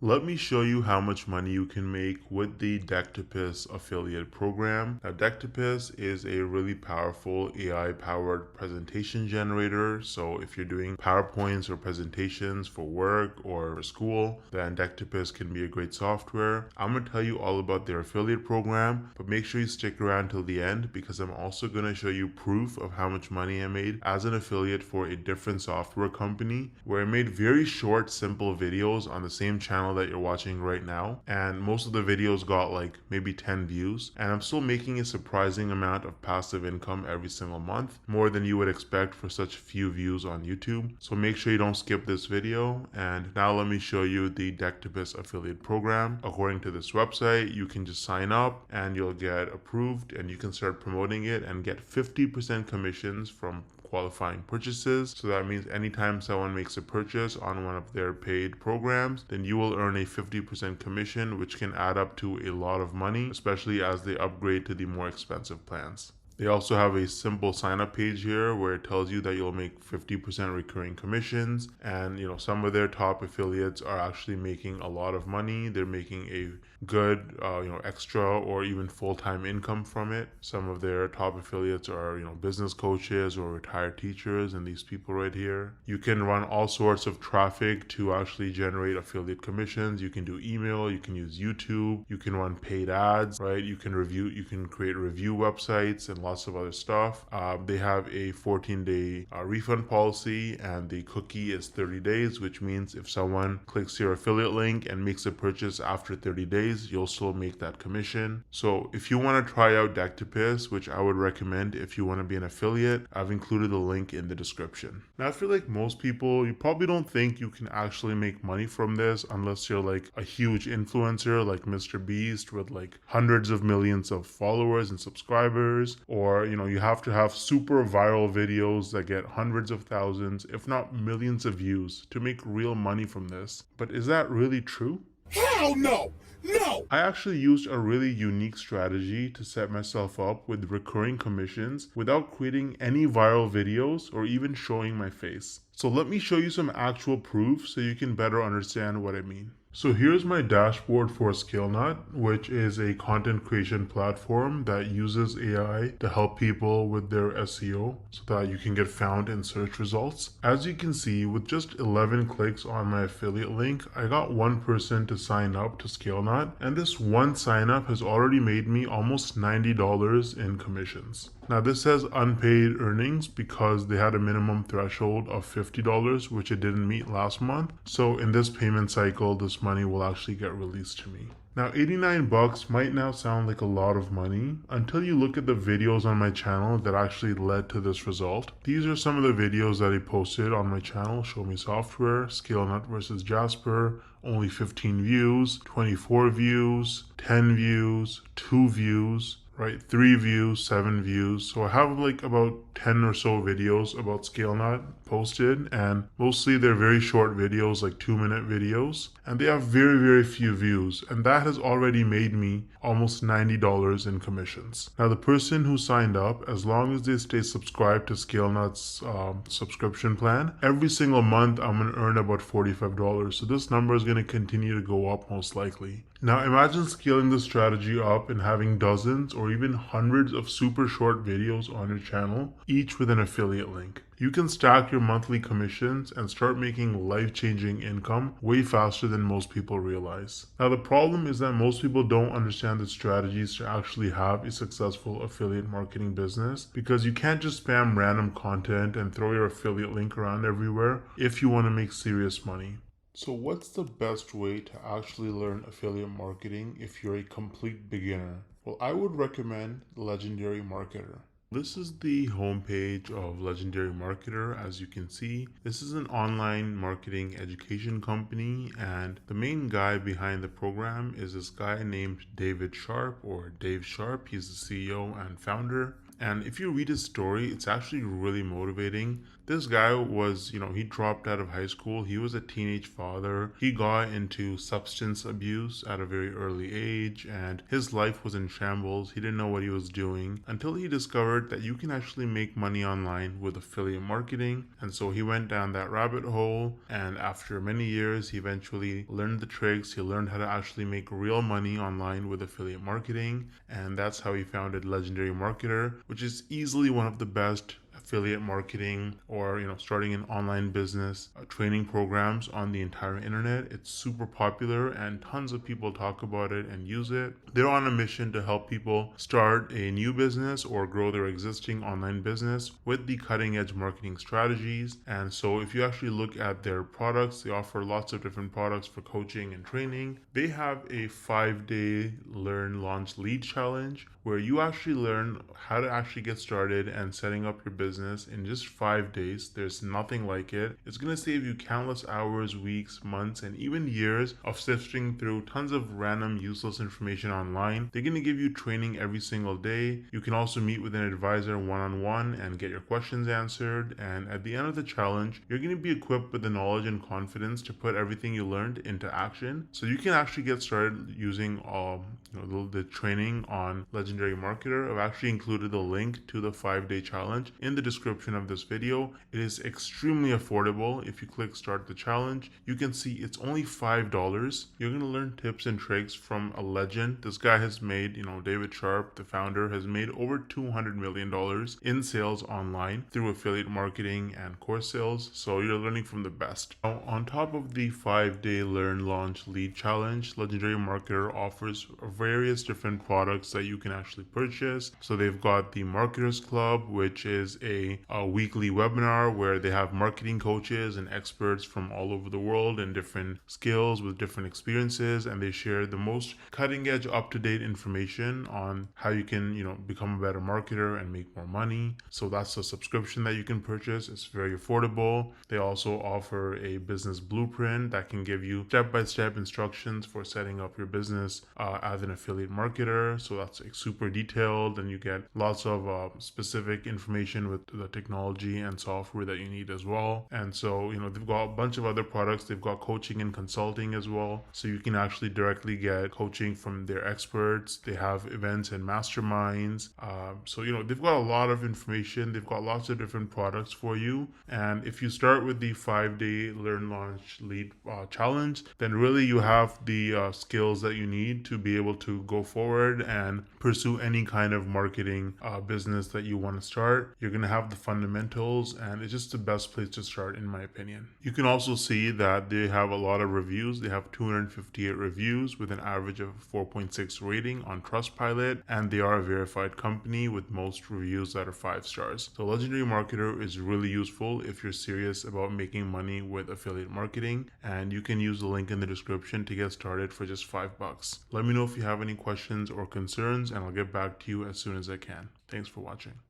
Let me show you how much money you can make with the Decktopus affiliate program. Now, Decktopus is a really powerful AI-powered presentation generator. So if you're doing PowerPoints or presentations for work or for school, then Decktopus can be a great software. I'm going to tell you all about their affiliate program, but make sure you stick around till the end because I'm also going to show you proof of how much money I made as an affiliate for a different software company where I made very short, simple videos on the same channel that you're watching right now, and most of the videos got like maybe 10 views, and I'm still making a surprising amount of passive income every single month, more than you would expect for such few views on YouTube. So make sure you don't skip this video. And now let me show you the Decktopus affiliate program. According to this website, you can just sign up and you'll get approved and you can start promoting it and get 50% commissions from qualifying purchases. So that means anytime someone makes a purchase on one of their paid programs, then you will earn a 50% commission, which can add up to a lot of money, especially as they upgrade to the more expensive plans. They also have a simple sign up page here where it tells you that you'll make 50% recurring commissions. And some of their top affiliates are actually making a lot of money. They're making a good extra or even full-time income from it. Some of their top affiliates are business coaches or retired teachers, and these people right here. You can run all sorts of traffic to actually generate affiliate commissions. You can do email, you can use YouTube, you can run paid ads, right? You can create review websites and lots of other stuff. They have a 14-day refund policy, and the cookie is 30 days, which means if someone clicks your affiliate link and makes a purchase after 30 days, you'll still make that commission. So if you want to try out Decktopus, which I would recommend if you want to be an affiliate, I've included the link in the description. Now, I feel like most people, you probably don't think you can actually make money from this unless you're like a huge influencer like Mr. Beast with like hundreds of millions of followers and subscribers, or you have to have super viral videos that get hundreds of thousands, if not millions of views to make real money from this. But is that really true? Hell no! No! I actually used a really unique strategy to set myself up with recurring commissions without creating any viral videos or even showing my face. So let me show you some actual proof so you can better understand what I mean. So here's my dashboard for ScaleNut, which is a content creation platform that uses AI to help people with their SEO so that you can get found in search results. As you can see, with just 11 clicks on my affiliate link, I got one person to sign up to ScaleNut, and this one sign up has already made me almost $90 in commissions. Now this says unpaid earnings because they had a minimum threshold of $50, which it didn't meet last month. So in this payment cycle, this money will actually get released to me. Now 89 bucks might now sound like a lot of money until you look at the videos on my channel that actually led to this result. These are some of the videos that I posted on my channel: Show Me Software, ScaleNut versus Jasper, only 15 views, 24 views, 10 views, 2 views, right? 3 views, 7 views. So I have like about 10 or so videos about ScaleNut posted, and mostly they're very short videos, like 2-minute videos, and they have very, very few views, and that has already made me almost $90 in commissions. Now the person who signed up, as long as they stay subscribed to ScaleNut's subscription plan, every single month I'm going to earn about $45. So this number is going to continue to go up most likely. Now imagine scaling this strategy up and having dozens or even hundreds of super short videos on your channel, each with an affiliate link. You can stack your monthly commissions and start making life-changing income way faster than most people realize. Now the problem is that most people don't understand the strategies to actually have a successful affiliate marketing business, because you can't just spam random content and throw your affiliate link around everywhere if you want to make serious money. So what's the best way to actually learn affiliate marketing if you're a complete beginner? Well, I would recommend Legendary Marketer. This is the homepage of Legendary Marketer. As you can see, this is an online marketing education company, and the main guy behind the program is this guy named David Sharp, or Dave Sharp. He's the CEO and founder. And if you read his story, it's actually really motivating. This guy was, he dropped out of high school. He was a teenage father. He got into substance abuse at a very early age, and his life was in shambles. He didn't know what he was doing until he discovered that you can actually make money online with affiliate marketing. And so he went down that rabbit hole, and after many years, he eventually learned the tricks. He learned how to actually make real money online with affiliate marketing, and that's how he founded Legendary Marketer, which is easily one of the best affiliate marketing or starting an online business training programs on the entire internet. It's super popular and tons of people talk about it and use it. They're on a mission to help people start a new business or grow their existing online business with the cutting edge marketing strategies. And so if you actually look at their products, they offer lots of different products for coaching and training. They have a 5-day learn launch lead challenge where you actually learn how to actually get started and setting up your business in just 5 days. There's nothing like it. It's going to save you countless hours, weeks, months, and even years of sifting through tons of random useless information online. They're going to give you training every single day. You can also meet with an advisor one-on-one and get your questions answered. And at the end of the challenge, you're going to be equipped with the knowledge and confidence to put everything you learned into action. So you can actually get started using the training on Legendary Marketer. I've actually included the link to the 5-day challenge in the description of this video. It is extremely affordable. If you click start the challenge, you can see it's only $5. You're going to learn tips and tricks from a legend. This guy has made, David Sharp, the founder, has made over $200 million in sales online through affiliate marketing and course sales. So you're learning from the best. Now, on top of the 5-day learn launch lead challenge, Legendary Marketer offers various different products that you can actually purchase. So they've got the Marketers Club, which is a weekly webinar where they have marketing coaches and experts from all over the world and different skills with different experiences, and they share the most cutting edge, up-to-date information on how you can, become a better marketer and make more money. So that's a subscription that you can purchase. It's very affordable. They also offer a business blueprint that can give you step-by-step instructions for setting up your business as an affiliate marketer. So that's super detailed, and you get lots of specific information with the technology and software that you need as well. And so they've got a bunch of other products. They've got coaching and consulting as well, so you can actually directly get coaching from their experts. They have events and masterminds. So they've got a lot of information. They've got lots of different products for you. And if you start with the 5-day learn launch lead challenge, then really you have the skills that you need to be able to go forward and pursue any kind of marketing business that you want to start. You're going to have the fundamentals, and it's just the best place to start, in my opinion. You can also see that they have a lot of reviews. They have 258 reviews with an average of 4.6 rating on Trustpilot, and they are a verified company with most reviews that are 5 stars. So Legendary Marketer is really useful if you're serious about making money with affiliate marketing, and you can use the link in the description to get started for just $5. Let me know if you have any questions or concerns, and I'll get back to you as soon as I can. Thanks for watching.